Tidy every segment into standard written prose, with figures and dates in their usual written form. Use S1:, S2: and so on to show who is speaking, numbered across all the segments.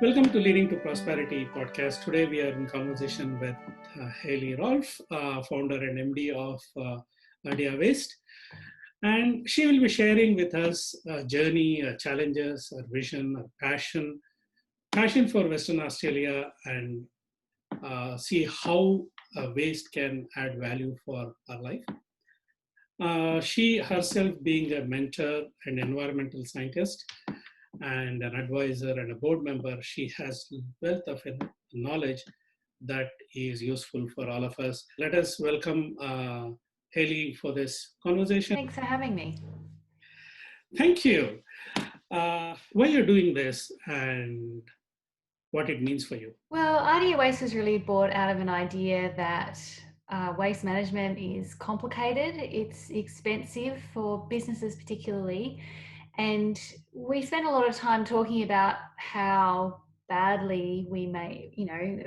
S1: Welcome to Leading to Prosperity podcast. Today we are in conversation with Hayley Rolfe, founder and MD of Ardea Waste. And she will be sharing with us a journey, challenges, her vision, her passion for Western Australia, and see how waste can add value for our life. She herself being a mentor and environmental scientist, and an advisor and a board member, she has wealth of knowledge that is useful for all of us. Let us welcome Hayley for this conversation.
S2: Thanks for having me.
S1: Thank you. Why you're doing this and what it means for you?
S2: Well, Ardea Waste was really born out of an idea that waste management is complicated, it's expensive for businesses particularly, and we spend a lot of time talking about how badly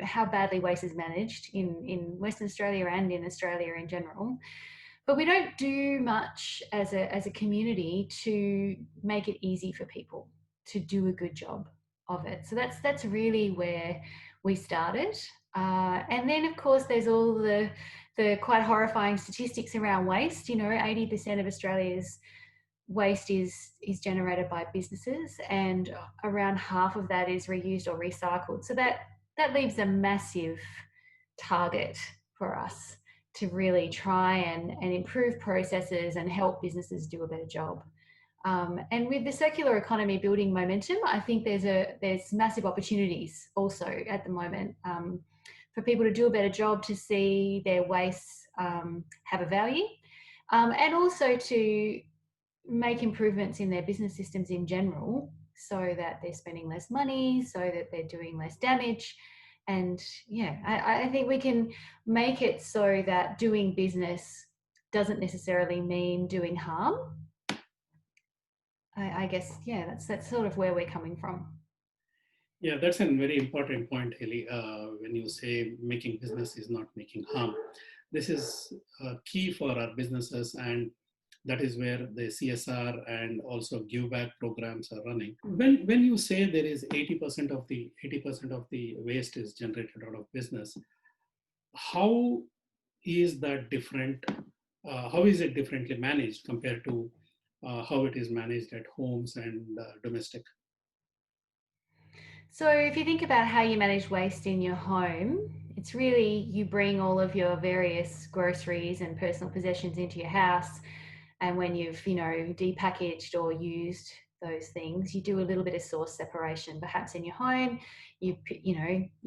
S2: how badly waste is managed in Western Australia and in Australia in general. But we don't do much as a community to make it easy for people to do a good job of it. So that's really where we started. And then, of course, there's all the quite horrifying statistics around waste. 80% of Australia's waste is generated by businesses, and around half of that is reused or recycled. So that leaves a massive target for us to really try and improve processes and help businesses do a better job. And with the circular economy building momentum, I think there's massive opportunities also at the moment for people to do a better job, to see their wastes have a value, and also to make improvements in their business systems in general, so that they're spending less money, so that they're doing less damage. And I think we can make it so that doing business doesn't necessarily mean doing harm. I guess, that's sort of where we're coming from.
S1: Yeah, that's a very important point, Hayley. When you say making business is not making harm, this is key for our businesses, and that is where the CSR and also give back programs are running. When you say there is 80% of the waste is generated out of business, how is that different? How is it differently managed compared to how it is managed at homes and domestic?
S2: So if you think about how you manage waste in your home, it's really, you bring all of your various groceries and personal possessions into your house. And when you've, depackaged or used those things, you do a little bit of source separation. Perhaps in your home, you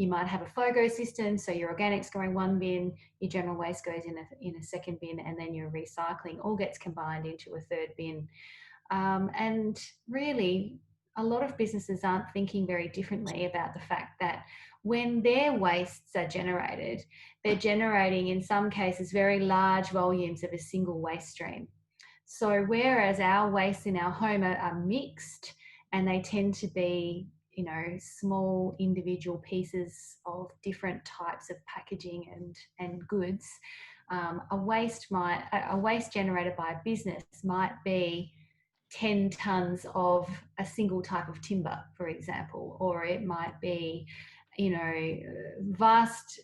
S2: might have a FOGO system. So your organics go in one bin, your general waste goes in a second bin, and then your recycling all gets combined into a third bin. And really, a lot of businesses aren't thinking very differently about the fact that when their wastes are generated, they're generating, in some cases, very large volumes of a single waste stream. So whereas our wastes in our home are mixed, and they tend to be, small individual pieces of different types of packaging and goods, a waste generated by a business might be 10 tons of a single type of timber, for example, or it might be, vast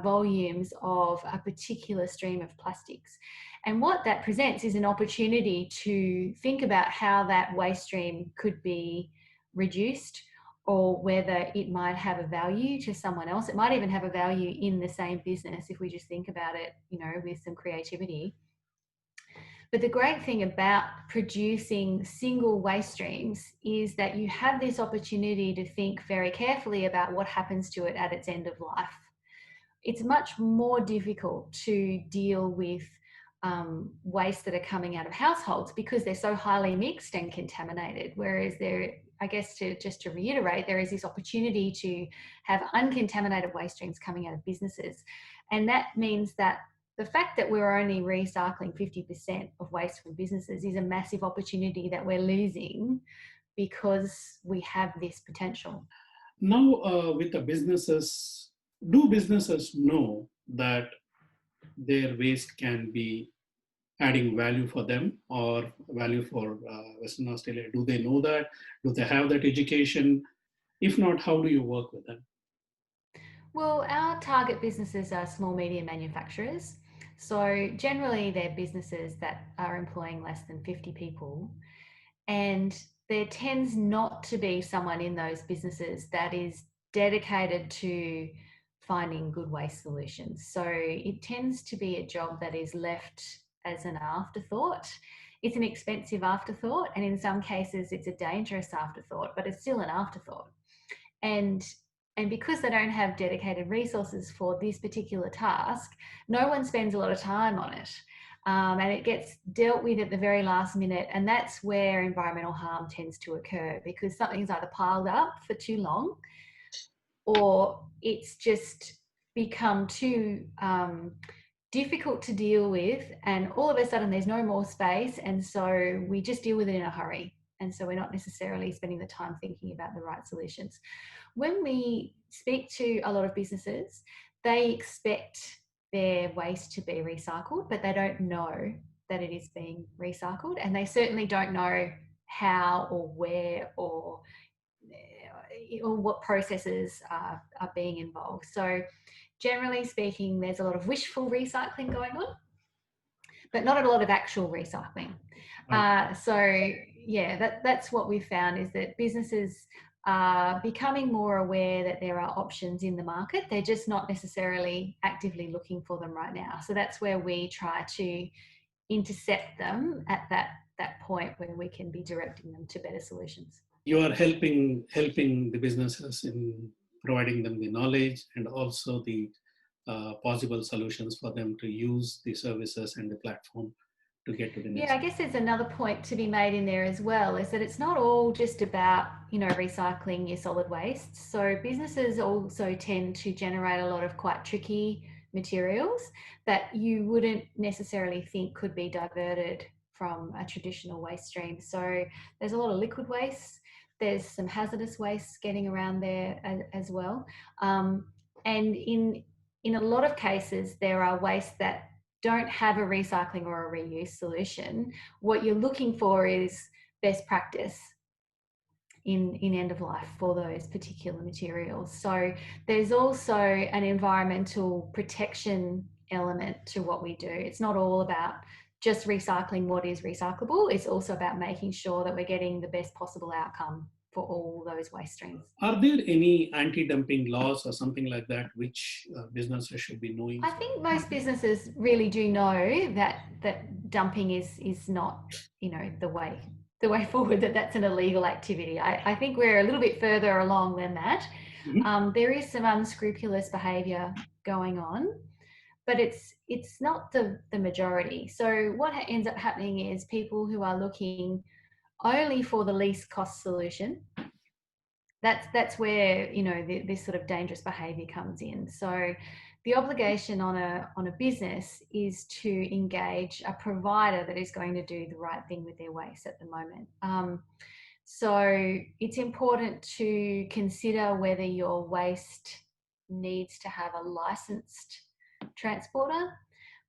S2: volumes of a particular stream of plastics. And what that presents is an opportunity to think about how that waste stream could be reduced, or whether it might have a value to someone else. It might even have a value in the same business if we just think about it, with some creativity. But the great thing about producing single waste streams is that you have this opportunity to think very carefully about what happens to it at its end of life. It's much more difficult to deal with waste that are coming out of households because they're so highly mixed and contaminated. Whereas just to reiterate, there is this opportunity to have uncontaminated waste streams coming out of businesses. And that means that the fact that we're only recycling 50% of waste from businesses is a massive opportunity that we're losing because we have this potential.
S1: Now, with the businesses, do businesses know that their waste can be adding value for them or value for Western Australia? Do they know that? Do they have that education? If not, how do you work with them?
S2: Well, our target businesses are small, medium manufacturers. So generally, they're businesses that are employing less than 50 people. And there tends not to be someone in those businesses that is dedicated to finding good waste solutions. So it tends to be a job that is left as an afterthought. It's an expensive afterthought, and in some cases, it's a dangerous afterthought, but it's still an afterthought. And because they don't have dedicated resources for this particular task, no one spends a lot of time on it. And it gets dealt with at the very last minute. And that's where environmental harm tends to occur, because something's either piled up for too long, or it's just become too difficult to deal with. And all of a sudden there's no more space. And so we just deal with it in a hurry. And so we're not necessarily spending the time thinking about the right solutions. When we speak to a lot of businesses, they expect their waste to be recycled, but they don't know that it is being recycled. And they certainly don't know how or where or what processes are being involved. So generally speaking, there's a lot of wishful recycling going on, but not a lot of actual recycling. So yeah, that's what we've found, is that businesses are becoming more aware that there are options in the market. They're just not necessarily actively looking for them right now. So that's where we try to intercept them at that point where we can be directing them to better solutions.
S1: You are helping the businesses in providing them the knowledge and also the possible solutions for them to use the services and the platform to get to the next.
S2: Yeah, I guess there's another point to be made in there as well, is that it's not all just about, recycling your solid waste. So businesses also tend to generate a lot of quite tricky materials that you wouldn't necessarily think could be diverted from a traditional waste stream. So there's a lot of liquid waste, there's some hazardous waste getting around there as well. And in a lot of cases, there are wastes that don't have a recycling or a reuse solution. What you're looking for is best practice in end of life for those particular materials. So there's also an environmental protection element to what we do. It's not all about just recycling what is recyclable. It's also about making sure that we're getting the best possible outcome for all those waste streams.
S1: Are there any anti-dumping laws or something like that which businesses should be knowing?
S2: I think most businesses really do know that dumping is not, the way forward, that's an illegal activity. I think we're a little bit further along than that. Mm-hmm. There is some unscrupulous behaviour going on, but it's not the majority. So what ends up happening is people who are looking only for the least cost solution, that's where this sort of dangerous behaviour comes in. So the obligation on a business is to engage a provider that is going to do the right thing with their waste at the moment. So it's important to consider whether your waste needs to have a licensed transporter,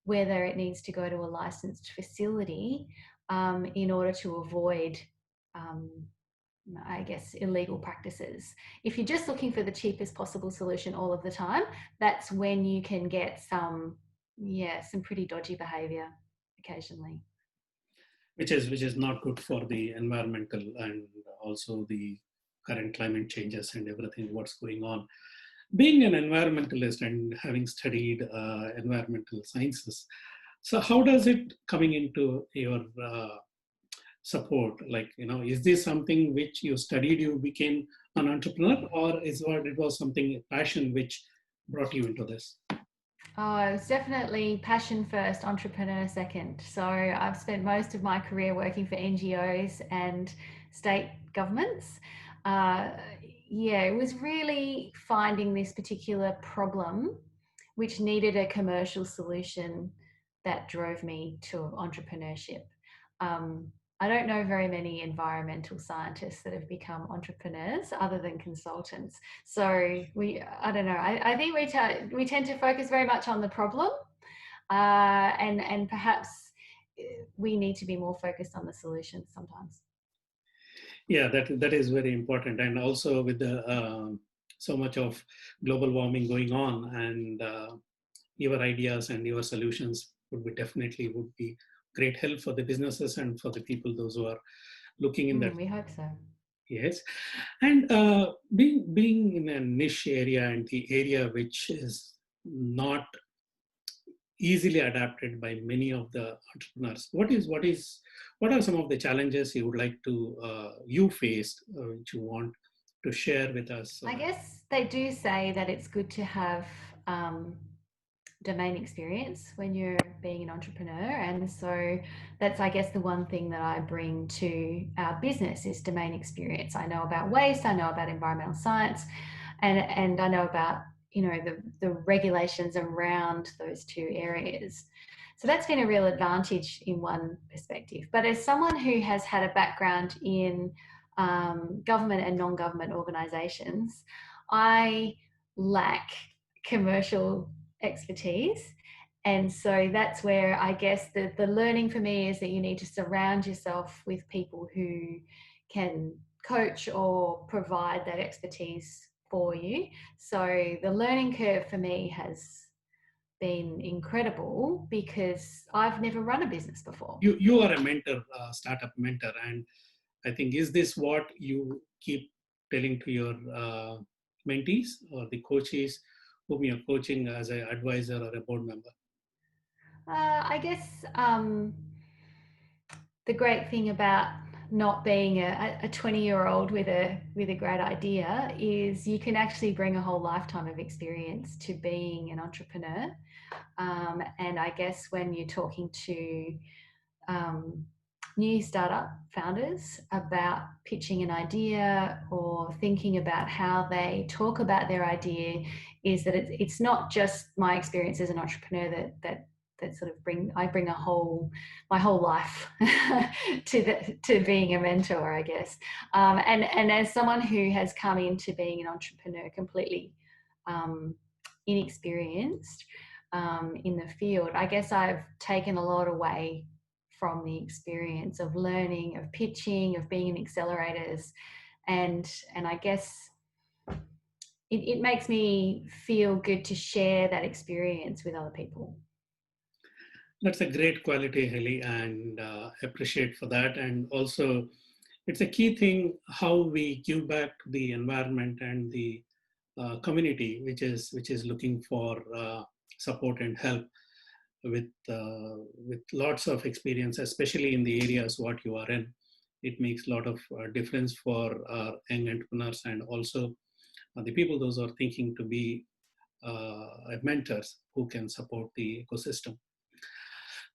S2: whether it needs to go to a licensed facility in order to avoid illegal practices. If you're just looking for the cheapest possible solution all of the time, that's when you can get some pretty dodgy behaviour occasionally.
S1: Which is not good for the environmental and also the current climate changes and everything what's going on. Being an environmentalist and having studied environmental sciences, so how does it coming into your support? Like, is this something which you studied, you became an entrepreneur, or it was something, passion, which brought you into this?
S2: Oh, it was definitely passion first, entrepreneur second. So I've spent most of my career working for NGOs and state governments. It was really finding this particular problem which needed a commercial solution that drove me to entrepreneurship. I don't know very many environmental scientists that have become entrepreneurs other than consultants. So I don't know. I think we tend to focus very much on the problem, and perhaps we need to be more focused on the solutions sometimes.
S1: Yeah, that is very important, and also with the so much of global warming going on, and your ideas and your solutions would be great help for the businesses and for the people those who are looking in that.
S2: We hope so.
S1: Yes, and being in a niche area and the area which is not easily adapted by many of the entrepreneurs, what are some of the challenges you would like to you faced, which you want to share with us?
S2: I guess they do say that it's good to have domain experience when you're being an entrepreneur, and so that's, I guess, the one thing that I bring to our business is domain experience. I know about waste, I know about environmental science, and I know about, you know, the regulations around those two areas. So that's been a real advantage in one perspective. But as someone who has had a background in government and non-government organisations, I lack commercial expertise. And so that's where I guess the learning for me is that you need to surround yourself with people who can coach or provide that expertise for you. So the learning curve for me has been incredible because I've never run a business before.
S1: You are a mentor, startup mentor, and I think, is this what you keep telling to your mentees or the coaches whom you're coaching as an advisor or a board member?
S2: I guess the great thing about not being a 20-year-old with a great idea is you can actually bring a whole lifetime of experience to being an entrepreneur. And I guess when you're talking to new startup founders about pitching an idea or thinking about how they talk about their idea, is that it's not just my experience as an entrepreneur that sort of I bring my whole life to being a mentor, I guess. And as someone who has come into being an entrepreneur completely inexperienced in the field, I guess I've taken a lot away from the experience of learning, of pitching, of being in accelerators, and I guess it makes me feel good to share that experience with other people.
S1: That's a great quality, Hayley, and appreciate for that. And also, it's a key thing how we give back to the environment and the community, which is looking for support and help with lots of experience, especially in the areas what you are in. It makes a lot of difference for young entrepreneurs and also the people those are thinking to be mentors who can support the ecosystem.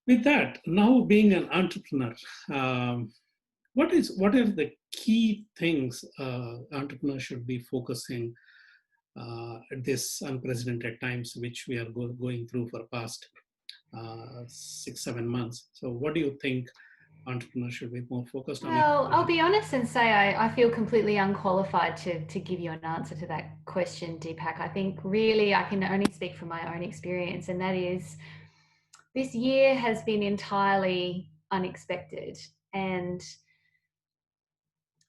S1: With that, now being an entrepreneur, what are the key things entrepreneurs should be focusing at this unprecedented times which we are going through for past 6-7 months? So what do you think entrepreneurs should be more focused on?
S2: Well, I'll be honest and say I feel completely unqualified to give you an answer to that question, Deepak. I think really I can only speak from my own experience, and that is this year has been entirely unexpected, and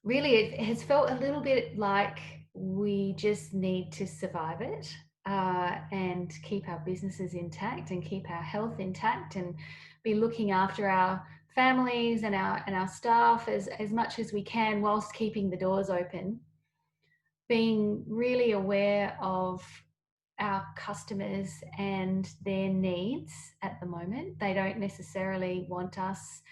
S2: really it has felt a little bit like we just need to survive it and keep our businesses intact and keep our health intact and be looking after our families and our staff as much as we can whilst keeping the doors open, being really aware of our customers and their needs at the moment. They don't necessarily want us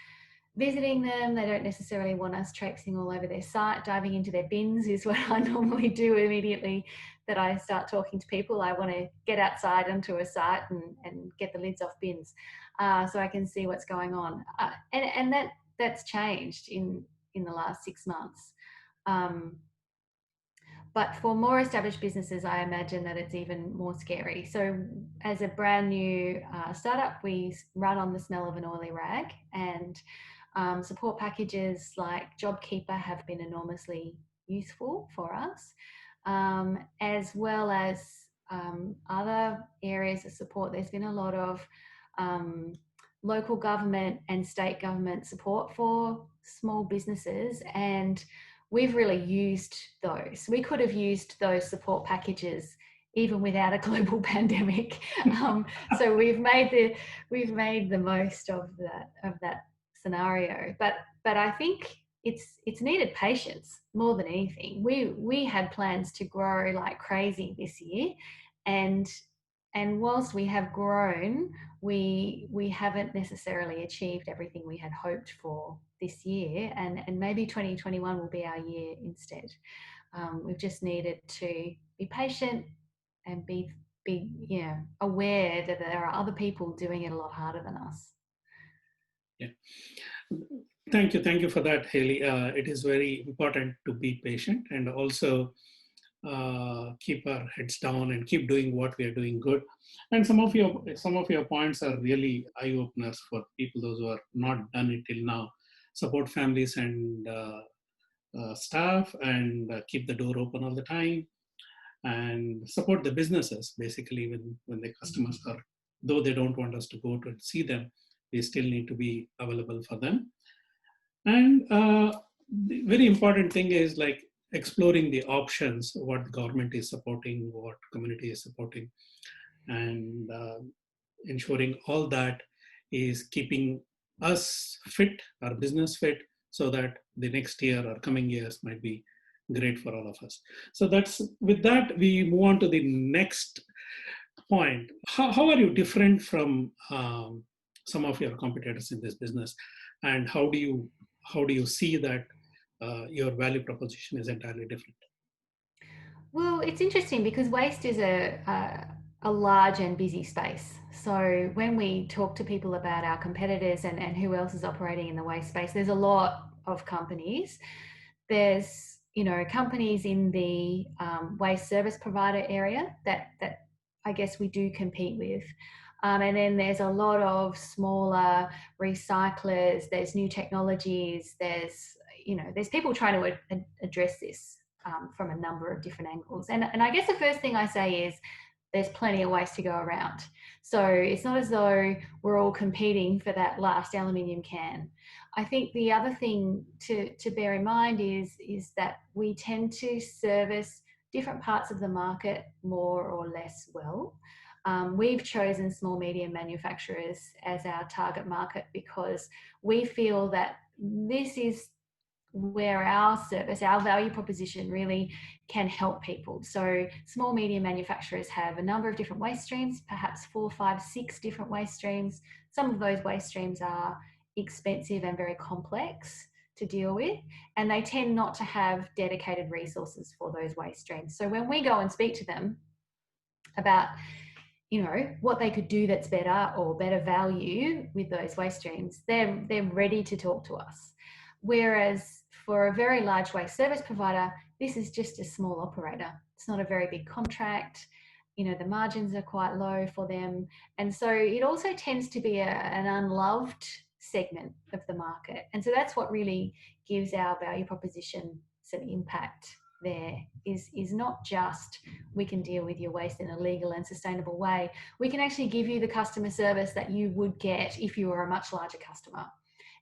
S2: visiting them. They don't necessarily want us traipsing all over their site. Diving into their bins is what I normally do immediately that I start talking to people. I want to get outside onto a site and get the lids off bins so I can see what's going on. And that's changed in the last 6 months. But for more established businesses, I imagine that it's even more scary. So as a brand new startup, we run on the smell of an oily rag, and support packages like JobKeeper have been enormously useful for us, as well as other areas of support. There's been a lot of local government and state government support for small businesses, and we've really used those. We could have used those support packages even without a global pandemic. So we've made the most of that scenario. But I think it's needed patience more than anything. We had plans to grow like crazy this year, and whilst we have grown, we haven't necessarily achieved everything we had hoped for this year, and maybe 2021 will be our year instead. We've just needed to be patient and be aware that there are other people doing it a lot harder than us.
S1: Yeah. Thank you for that, Hayley. It is very important to be patient and also keep our heads down and keep doing what we are doing good. And some of your points are really eye openers for people those who are not done it till now. Support families and staff, and keep the door open all the time, and support the businesses. Basically, when the customers are, though they don't want us to go to see them, we still need to be available for them. And the very important thing is like exploring the options, what the government is supporting, what community is supporting, and ensuring all that is keeping us fit, our business fit, so that the next year or coming years might be great for all of us. So that's, with that, we move on to the next point. How are you different from some of your competitors in this business, and how do you see that your value proposition is entirely different?
S2: Well, it's interesting because waste is a large and busy space. So when we talk to people about our competitors and who else is operating in the waste space, there's a lot of companies. There's companies in the waste service provider area that I guess we do compete with. And then there's a lot of smaller recyclers, there's new technologies, there's people trying to address this from a number of different angles. And I guess the first thing I say is there's plenty of waste to go around. So it's not as though we're all competing for that last aluminium can. I think the other thing to bear in mind is that we tend to service different parts of the market more or less well. We've chosen small medium manufacturers as our target market because we feel that this is where our service, our value proposition really can help people. So small medium manufacturers have a number of different waste streams, perhaps 4, 5, 6 different waste streams. Some of those waste streams are expensive and very complex to deal with, and they tend not to have dedicated resources for those waste streams. So when we go and speak to them about what they could do that's better or better value with those waste streams, they're ready to talk to us. Whereas for a very large waste service provider, this is just a small operator. It's not a very big contract. The margins are quite low for them. And so it also tends to be an unloved segment of the market. And so that's what really gives our value proposition some impact there, is not just we can deal with your waste in a legal and sustainable way. We can actually give you the customer service that you would get if you were a much larger customer.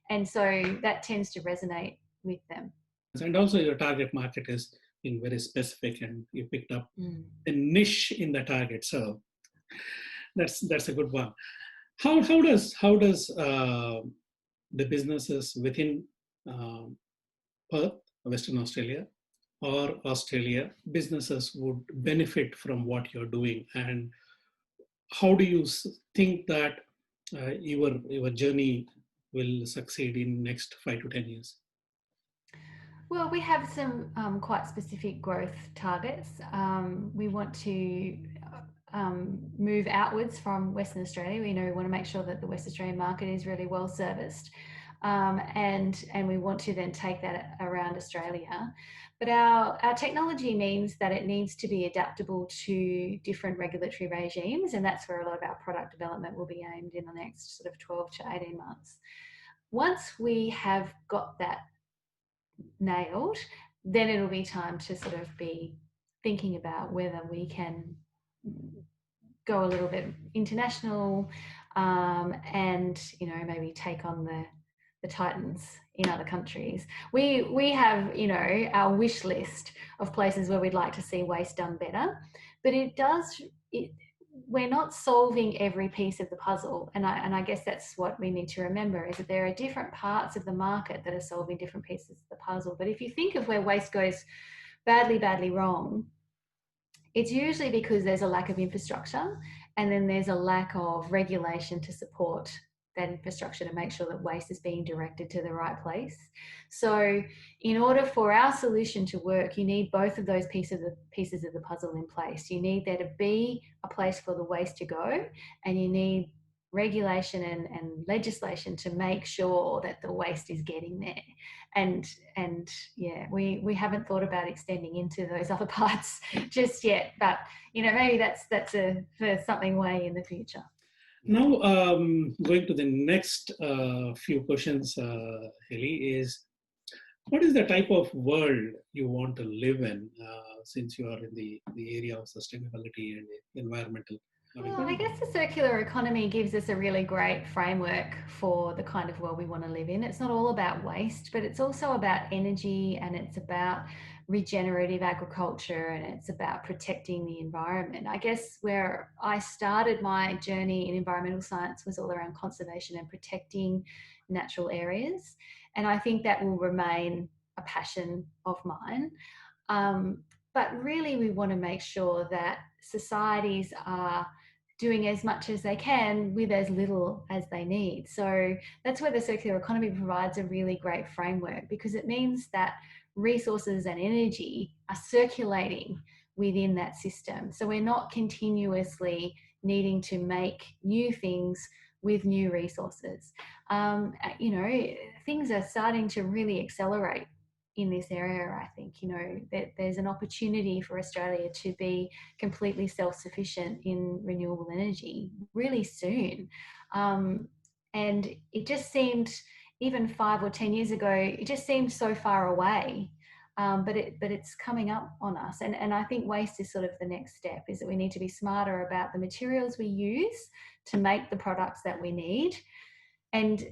S2: And so that tends to resonate with them.
S1: And also your target market is being very specific, and you picked up a niche in the target. So that's a good one. How does the businesses within Perth, Western Australia, or Australia, businesses would benefit from what you're doing, and how do you think that your journey will succeed in next 5 to 10 years?
S2: Well, we have some quite specific growth targets. We want to move outwards from Western Australia. We want to make sure that the West Australian market is really well serviced, and we want to then take that around Australia. But our technology means that it needs to be adaptable to different regulatory regimes, and that's where a lot of our product development will be aimed in the next sort of 12 to 18 months. Once we have got that nailed, then it'll be time to sort of be thinking about whether we can go a little bit international, and maybe take on the titans in other countries. We have, you know, our wish list of places where we'd like to see waste done better, but we're not solving every piece of the puzzle. And I guess that's what we need to remember, is that there are different parts of the market that are solving different pieces of the puzzle. But if you think of where waste goes badly wrong, it's usually because there's a lack of infrastructure, and then there's a lack of regulation to support that infrastructure to make sure that waste is being directed to the right place. So in order for our solution to work, you need both of those pieces of the puzzle in place. You need there to be a place for the waste to go, and you need regulation and legislation to make sure that the waste is getting there. And yeah, we haven't thought about extending into those other parts just yet, but you know, maybe that's for something way in the future.
S1: Now, going to the next few questions, Hayley, is what is the type of world you want to live in, since you are in the area of sustainability and environmental?
S2: Well, I guess the circular economy gives us a really great framework for the kind of world we want to live in. It's not all about waste, but it's also about energy, and it's about regenerative agriculture, and it's about protecting the environment. I guess where I started my journey in environmental science was all around conservation and protecting natural areas. And I think that will remain a passion of mine. But really, we want to make sure that societies are doing as much as they can with as little as they need. So that's where the circular economy provides a really great framework, because it means that resources and energy are circulating within that system. So we're not continuously needing to make new things with new resources. You know, things are starting to really accelerate in this area. I think, you know, that there's an opportunity for Australia to be completely self-sufficient in renewable energy really soon. And it just seemed, even 5 or 10 years ago, it just seemed so far away. But it's coming up on us. And I think waste is sort of the next step, is that we need to be smarter about the materials we use to make the products that we need. And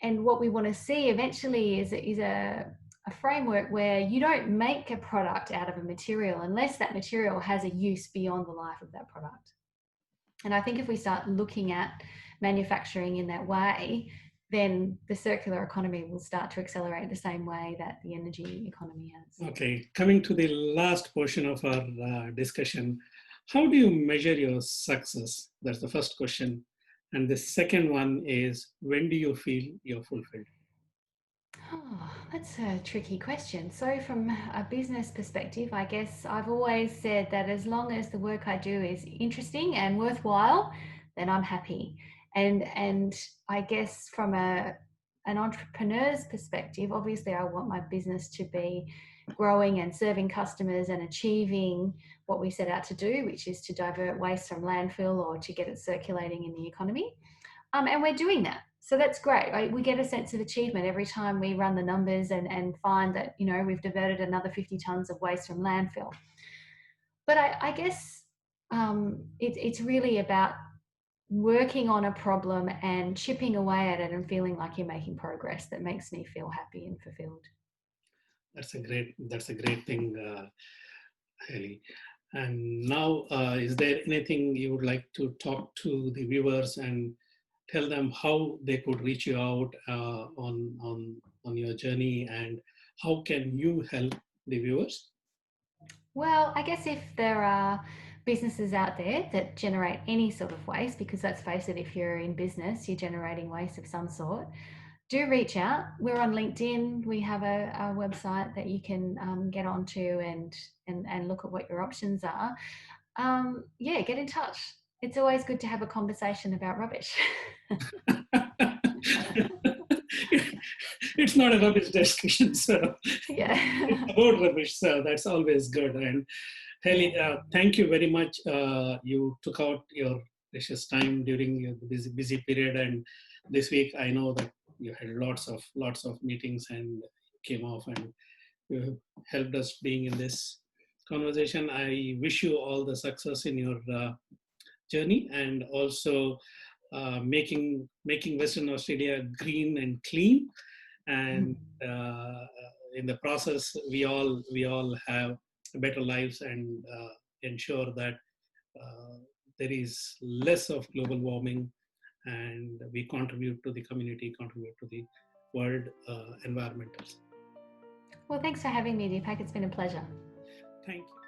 S2: what we want to see eventually is a framework where you don't make a product out of a material unless that material has a use beyond the life of that product. And I think if we start looking at manufacturing in that way, then the circular economy will start to accelerate the same way that the energy economy has.
S1: Okay, coming to the last portion of our discussion, how do you measure your success? That's the first question. And the second one is, when do you feel you're fulfilled?
S2: Oh, that's a tricky question. So from a business perspective, I guess I've always said that as long as the work I do is interesting and worthwhile, then I'm happy. And I guess from an entrepreneur's perspective, obviously I want my business to be growing and serving customers and achieving what we set out to do, which is to divert waste from landfill or to get it circulating in the economy. And we're doing that. So that's great, right? We get a sense of achievement every time we run the numbers and find that, you know, we've diverted another 50 tonnes of waste from landfill. But I guess it's really about working on a problem and chipping away at it and feeling like you're making progress that makes me feel happy and fulfilled.
S1: That's a great thing, Hayley. And now, is there anything you would like to talk to the viewers and tell them how they could reach you out on your journey, and how can you help the viewers?
S2: Well, I guess if there are businesses out there that generate any sort of waste, because let's face it, if you're in business, you're generating waste of some sort, do reach out. We're on LinkedIn. We have a website that you can get onto and look at what your options are. Yeah, get in touch. It's always good to have a conversation about rubbish.
S1: It's not a rubbish discussion, so
S2: Yeah.
S1: it's about rubbish, so that's always good. And Hayley, thank you very much. You took out your precious time during your busy period, and this week I know that you had lots of meetings and came off, and you helped us being in this conversation. I wish you all the success in your journey, and also making Western Australia green and clean. and in the process, we all have better lives and ensure that there is less of global warming, and we contribute to the community, contribute to the world environmental.
S2: Well, thanks for having me, Deepak. It's been a pleasure.
S1: Thank you.